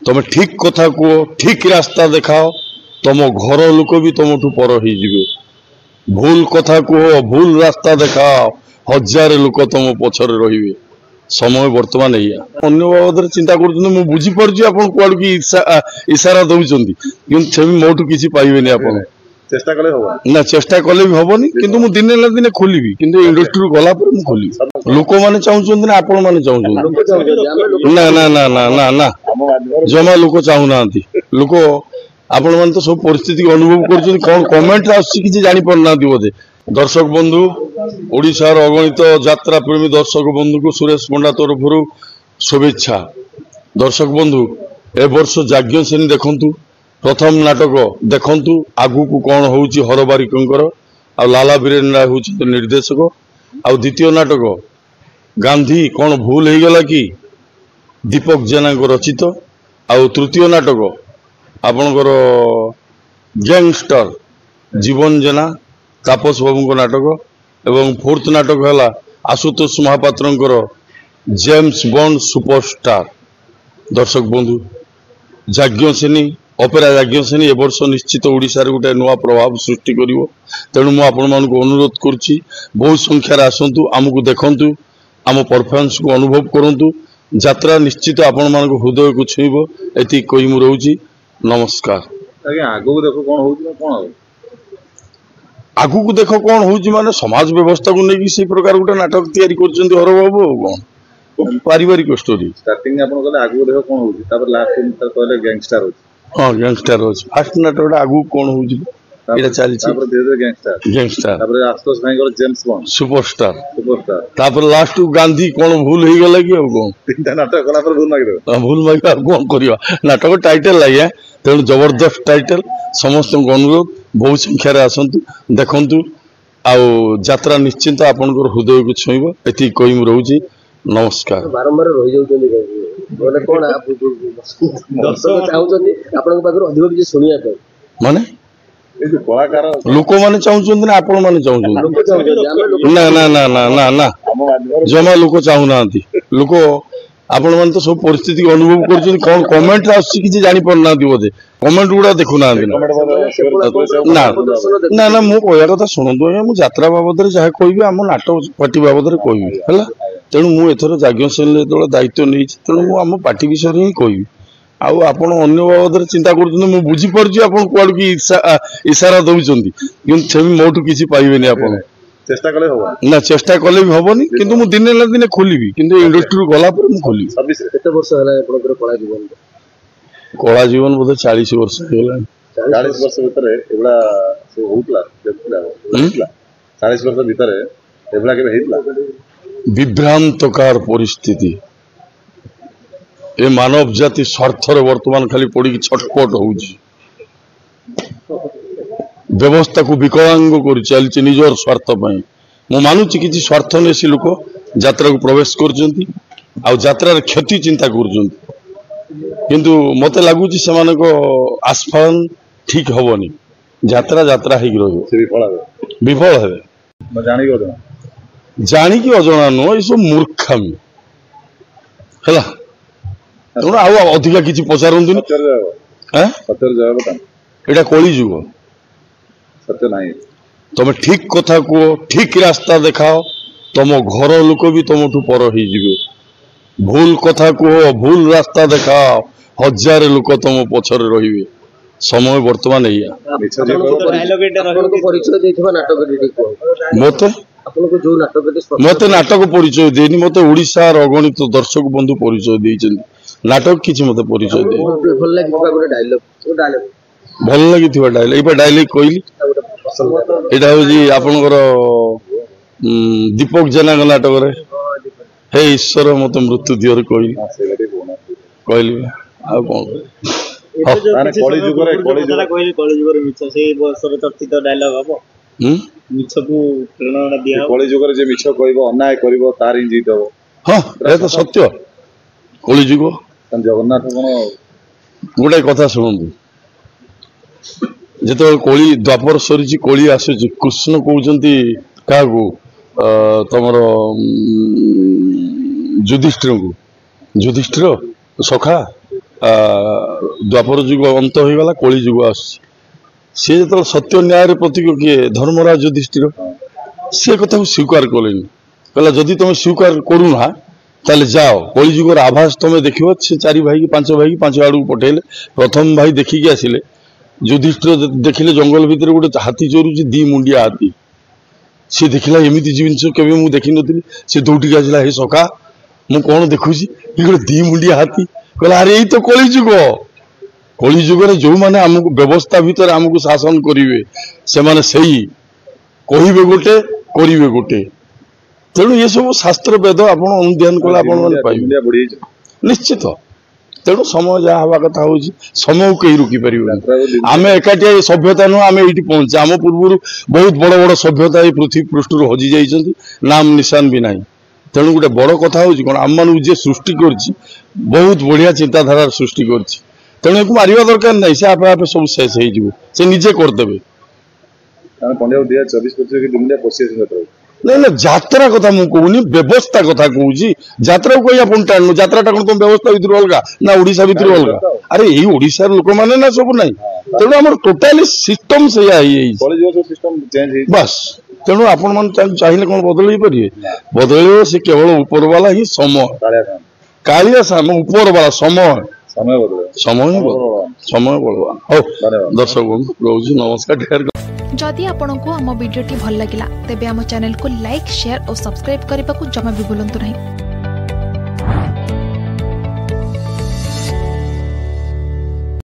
तमे ठीक कथा कह ठीक रास्ता देखाओ तुम घर लोक भी तुमठू पर हो भूल कथा कह भूल रास्ता देखाओ हजार लोक तुम पछरे रहिबे समय बर्तमान या अन्य बाबद चिंता कर बुझीपार आप कौड़ की इशारा दौरान मोटू किसी पाइबे आप चेष्टा कले हो ना चेष्टा कले भी हबनी किंतु मु दिने ना दिने खोलिबी किंतु इंडस्ट्री गला पर मु खोलिबी लोक माने चाहुचंदी ना आपण माने चाहुचंदी ना ना ना ना ना ना जमा लोक चाहुनांती लोक आपण मान तो सब परिस्थिति अनुभव करछन कोन कमेंट आसी किछि जानि पड़नांती बोधे दर्शक बंधु ओडिशार अगणित यात्रा प्रेमी दर्शक बंधु को सुरेश पंडा तरफ शुभेच्छा दर्शक बंधु ए वर्ष जाज्ञ सेनी देखंतु प्रथम नाटक देखंतु आगु को कौन होउची हर बारिकर आ लाला बीरेन्द्र होउची निर्देशक आ द्वितीय नाटक गांधी कौन भूल हो गला कि दीपक जेना रचित आ तृतीय नाटक आपणकर गैंगस्टर जीवन जेना तापस बाबू नाटक एवं फोर्थ नाटक है Ashutosh Mahapatra James Bond superstar दर्शक बंधु जाज्ञ सेनी अपेरा जाज्ञ सेनी ए वर्ष निश्चित ओडिशा रे गोटे नुआ प्रभाव सृष्टि करिवो तेणु मु आपण मानक अनुरोध करुच्ची बहुत संख्यार आसंतु आमको देखंतु आम परफॉर्मेंस को अनुभव करंतु यात्रा निश्चित आपण मानक हृदय को छुईबो एति कहि मु रहउची नमस्कार आगे आगो देखो कोन होउची कोन हो आगु को देखो कोन होउची माने समाज व्यवस्था को नेकी से प्रकार गोटे नाटक तैयारी करचंती हर बाबू कोन पारिवारिक स्टोरी स्टार्टिंग आपण कहले आगो देखो कोन होउची तापर लास्ट दिन त कहले गैंगस्टर होउची हाँ गैंगस्टर हो फास्ट नाटक आगु कौन हो एटा चली गैंगस्टर तापर आशुतोष भाई को जेम्स बॉन्ड सुपरस्टार तापर लास्ट गांधी कौन भूल हो गला कि कौन तीनटा नाटक कला पर भूल मागिरो भूल मागिरो कौन करिया नाटक टाइटल लागे तेणु जबरदस्त टाइटल समस्त अनुरोध बहुत संख्यार आसंतु देखंतु आ यात्रा निश्चिंत आपनकर हृदय को छुईबो एति कहि मु रहउची नमस्कार बारंबार रहि जाउछन्ती बोले कोन आप दर्शक चाहुछन्ती आपन पाखर अधिक किछि सुनिया पे माने ए जो कलाकार लोक माने चाहुछन्ती ना आपण माने चाहुछन्ती ना ना ना ना ना ना जमा लोक चाहुनांती लोक आपण मान तो सब परिस्थिति अनुभव करछन कोन कमेंट आसी किछि जानि पड़नांती बोधे कमेंट गुडा देखु नांती ना ना ना मु कहया कथा सुनंतु मु यात्रा बाबद रे जहा कहबी हम नाटक पार्टी बाबद रे कहबी हला तेणु मु एथर जाज्ञ सेन जो दायित्व नहीं तेणु मु आम पार्टी विषय ही कहबी आउ आपण अन्य बाबद चिंता कर बुझीपार आप कौड़ की इशारा दौरान मोटू किसी पाइबे आप चेष्टा कले हो ना चेष्टा कले भी हबनी किंतु मु दिने ना दिने खोलिबी किंतु इंडस्ट्री गला पर मु खोलिबी केते वर्ष हला आपनकर कला जीवन बोधे 40 वर्ष हेला 40 वर्ष भीतर एबला से होतला देखला 40 वर्ष भीतर एबला के हेतला विभ्रांतकार परिस्थिति ए मानव जाति स्वार्थर वर्तमान खाली पड़ी छटपट होउची व्यवस्था को विकलांग कर चलती निजर स्वार्थ मु मानुची किसी स्वार्थ नेसी लोक यात्रा को प्रवेश करछंती आ यात्रार क्षति चिंता करछंती किंतु मते लागुची सेमानक आस्फान ठीक हबनी यात्रा यात्रा ही रहिबो विफल हेबे म जानि गयो जानिकी अजना नुह ये सब मूर्खामी है अधिका किसी पचारतु एटा कली जुग सत्य नहीं तुम ठीक कथा कह ठीक रास्ता देखाओ तुम घर लोक भी तुमठू पर हो भूल कथा कह भूल रास्ता देखाओ हजार लोक तुम पछरे रहिबे समय बर्तमान या मत नाटक परिचय देनी मत ओडिशार अगणित दर्शक बंधु परिचय देइछन नाटक किछि मत परिचय दे भल लगी डायलॉग एबा डायलॉग कहली एटा होजी आपनकर दीपक जेना नाटक रे हे ईश्वर मत मृत्यु दियर कहली आ कोन कली जुगर मिछ से वर्षर चर्चित डायलॉग हबो मिछ को प्रेरणा दिया कली जुगर जे मिछ कहबो अन्याय करबो तार ही जीत हबो हां ए तो सत्य कली जुग जगन्नाथ कोन गोटे कथा शुणु जो कोली द्वापर सरी कोली आसुची कृष्ण कहते क्या तुम युधिष्ठिर को युधिष्ठिर सखा द्वापर जुग अंत हो गला कली जुग सी जो सत्य न्याय प्रतीक किए धर्मराज युधिष्ठिर सी कथा स्वीकार कले कहला जदि तुम स्वीकार करूना ताले जाओ कली जुगर आभास तुम देख से 4 भाई की 5 भाई की 5 आड़ पठेले प्रथम भाई देखिकी आसिले युधिष्ठिर देखिले जंगल भितर गोटे हाथी चोरुची 2 मुंडिया हाथी सी देखला एमती जिनस केवे मु देखि नथिली से दौटिक आसला हे सखा मु कौन देखुची गोटे 2 मुंडिया हाथी कहला अरे यही तो कली जुगर जो मैंने आमको व्यवस्था भितर आमको शासन करेंगे से माने सही कहे गोटे करेंगे गोटे तेणु ये सब शास्त्र वेद आप अनुध्यान कले पाइबे निश्चित तेणु समय जहाँ हवा कथा हो समय कहीं रोकी पार आम एकाटिया सभ्यता नुह आम ये पहुंचे आम पूर्व बहुत बड़ बड़ सभ्यता ये पृथ्वी पृष्ठ हजि जाइए नाम निशान भी ना तेणु गोटे बड़ कथा हो कौन आम मान जी सृष्टि कर बहुत बढ़िया चिंताधारा सृष्टि कर तेणु एक मारिया दरकार नहीं से आपे आपे सब शेष हो निजे करदे नहीं ना यात्रा कथा मुझे कहूनी व्यवस्था कथा कहूँ यात्रा को कहीं आप टाणु यात्राटा कौन तुम व्यवस्था भितर अलग ना ओडिशा भितर अलग अरे यही ओडिशार लोक मैंने ना सब ना तेणु आम टोटाली सिस्टम से बस तेणु आपण मन चाहिए कौन बदल पारे बदल से केवल ऊपर वाला ही समय कालिया साम ऊपर वाला समय समय बलवान हो दर्शक रोज नमस्कार जदि आपंक आम भिडी भल लगा तेब आम चैनल को लाइक शेयर और सब्सक्राइब करने को जमा भी भूलु नहीं।